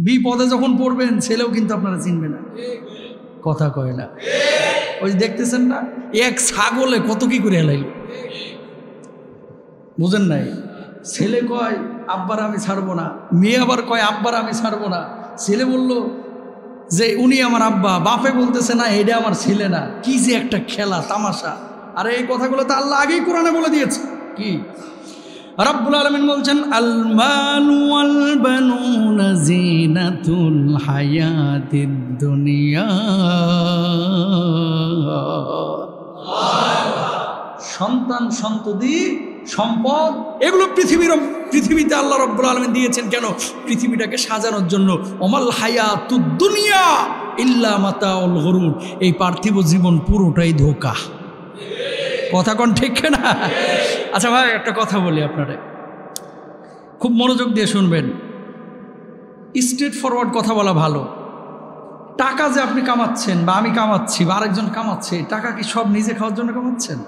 বিপদে যখন পড়বেন ছেলেও কিন্তু আপনারা চিনবে না, কথা কয় না। ওই দেখতেছেন না, এক ছাগলে কত কি করে এলাইল, বুঝেন নাই? ছেলে কয় আব্বার আমি ছাড়বো না, মেয়ে আবার কয় আব্বার আমি ছাড়বো না। ছেলে বলল যে উনি আমার আব্বা, বাপে বলতেছে না এটা আমার ছেলে না। কি যে একটা খেলা তামাশা! আর এই কথাগুলো তো আল্লাহ আগেই কোরআনে বলে দিয়েছে। কি রব্বুল আলামিন বলছেন, আল মালু ওয়াল বানুনা জিনাতুল হায়াতিদ দুনিয়া। সন্তান সন্ততি সম্পদ এগুলো পৃথিবীতে আল্লাহ রব্বুল আলামিন দিয়েছেন কেন? পৃথিবীটাকে সাজানোর জন্য। ওমাল হায়াতুদ দুনিয়া ইল্লা মাতাউল গুরুর। এই পার্থিব জীবন পুরোটাই ধোঁকা। কথা কোন ঠিক না? আচ্ছা ভাই, একটা কথা বলি আপনারা, খুব মনোযোগ দিয়ে শুনবেন। স্ট্রেট ফরওয়ার্ড কথা বলা ভালো। টাকা যে আপনি কামাচ্ছেন বা আমি কামাচ্ছি বা আরেকজন কামাচ্ছে, টাকা কি সব নিজে খাওয়ার জন্য কামাচ্ছেন?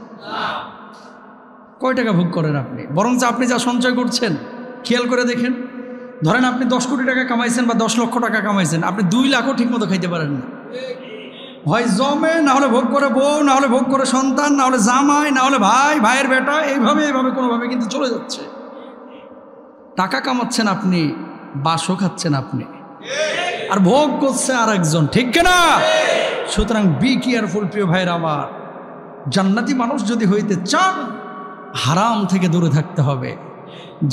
কয় টাকা ভোগ করেন আপনি? বরঞ্চ আপনি যা সঞ্চয় করছেন খেয়াল করে দেখেন। ধরেন আপনি 10 কোটি টাকা কামাইছেন বা 10 লক্ষ টাকা কামাইছেন, আপনি 2 লাখও ঠিক মতো খাইতে পারেন না। হয় জমে, না হলে ভোগ করে বউ, না হলে ভোগ করে সন্তান, না হলে জামাই, না হলে ভাই, ভাইয়ের বেটা, এইভাবে কোনোভাবে কিন্তু চলে যাচ্ছে। টাকা কামাচ্ছেন আপনি, বাসও খাচ্ছেন আপনি, আর ভোগ করছে আর একজন, ঠিক না? সুতরাং বি কেয়ারফুল প্রিয় ভাইয়ের আমার। জান্নাতি মানুষ যদি হইতে চান, হারাম থেকে দূরে থাকতে হবে।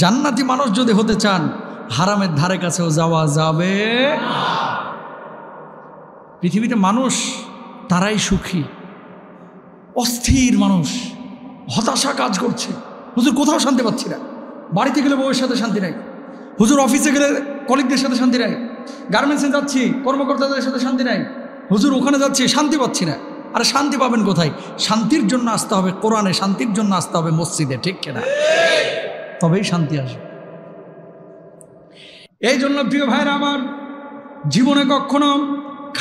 জান্নাতি মানুষ যদি হতে চান, হারামের ধারে কাছেও যাওয়া যাবে। পৃথিবীতে মানুষ তারাই সুখী, অস্থির মানুষ, হতাশা কাজ করছে। হুজুর কোথাও শান্তি পাচ্ছি না, বাড়িতে গেলে বউয়ের সাথে শান্তি নাই, হুজুর অফিসে গেলে কলিগদের সাথে শান্তি নাই, গার্মেন্টসে যাচ্ছি কর্মকর্তাদের সাথে শান্তি নাই, হুজুর ওখানে যাচ্ছি শান্তি পাচ্ছি না। আরে শান্তি পাবেন কোথায়? শান্তির জন্য আসতে হবে কোরআনে, শান্তির জন্য আসতে হবে মসজিদে, ঠিক কিনা? তবেই শান্তি আসবে। এই জন্য প্রিয় ভাইরা আমার, জীবনে কখনো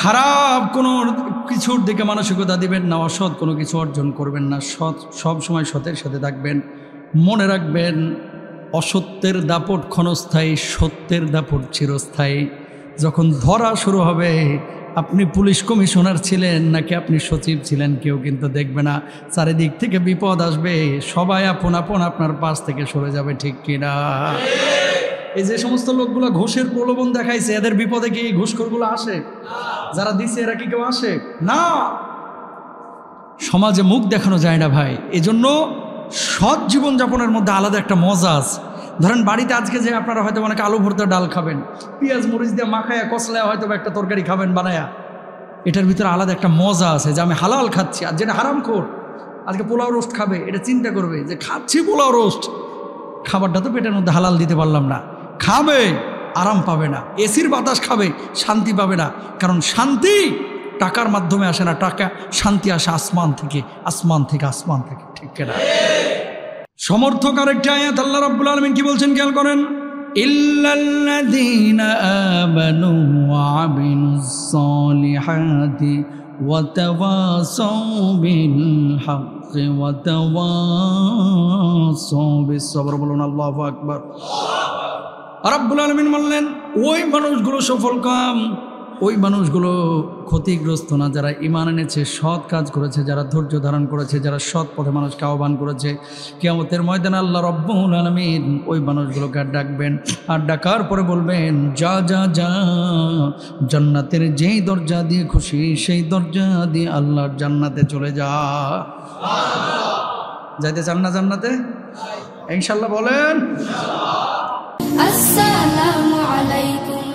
খারাপ কোনো কিছুর দিকে মানসিকতা দিবেন না, অসৎ কোনো কিছু অর্জন করবেন না, সৎ সব সময় সতের সাথে থাকবেন। মনে রাখবেন, অসত্যের দাপট ক্ষণস্থায়ী, সত্যের দাপট চিরস্থায়ী। যখন ধরা শুরু হবে, আপনি পুলিশ কমিশনার ছিলেন নাকি আপনি সচিব ছিলেন কেউ কিন্তু দেখবে না। চারিদিক থেকে বিপদ আসবে, সবাই আপন আপন আপনার পাশ থেকে সরে যাবে, ঠিক কিনা? এই যে সমস্ত লোকগুলো ঘুষের প্রলোভন দেখাইছে, এদের বিপদে কি ঘুষখোরগুলো আসে? যারা দিছে এরা কি কেউ আসে? না। সমাজে মুখ দেখানো যায় না ভাই। এজন্য সৎ জীবনযাপনের মধ্যে আলাদা একটা মজা আছে। ধরেন বাড়িতে আজকে যে আপনারা হয়তো অনেক আলু ভর্তা ডাল খাবেন, পেঁয়াজ মরিচ দিয়ে মাখায়া কষলায় হয়তো একটা তরকারি খাবেন বানায়া, এটার ভিতরে আলাদা একটা মজা আছে যে আমি হালাল খাচ্ছি। আর যেটা হারামখোর আজকে পোলাও রোস্ট খাবে, এটা চিন্তা করবে যে খাচ্ছি পোলাও রোস্ট, খাবারটা তো পেটের মধ্যে হালাল দিতে পারলাম না। খাবে, আরাম পাবে না, এসির বাতাস খাবে, শান্তি পাবে না। কারণ শান্তি টাকার মাধ্যমে আসে না, টাকা শান্তি আসে আসমান থেকে, আসমান থেকে, আসমান থেকে, ঠিক কিনা? সমর্থক আরেকটি আয়াত আল্লাহ রাব্বুল আলামিন কি বলছেন খেয়াল করেন, ইল্লাল্লাযীনা আমানু ওয়া আমিলুস সালিহাতি ওয়া তাওয়াসাউ বিল হাক্কি ওয়া তাওয়াসাউ বিস সবর। বলুন আল্লাহু আকবার। রাব্বুল আলামিন বললেন, ওই মানুষগুলো সফলকাম, ওই মানুষগুলো ক্ষতিগ্রস্ত না যারা ঈমান এনেছে, সৎ কাজ করেছে, যারা ধৈর্য ধারণ করেছে, যারা সৎ পথে মানুষকে আহ্বান করেছে। কিয়ামতের ময়দানে আল্লাহ রাব্বুল আলামিন ওই মানুষগুলোকে ডাকবেন, আর ডাকার পরে বলবেন, যা যা যা, জান্নাতের যেই দরজা দিয়ে খুশি সেই দরজা দিয়ে আল্লাহর জান্নাতে চলে যা। যাইতে চান না জান্নাতে? ইনশাআল্লাহ বলেন। আসসালামু আলাইকুম।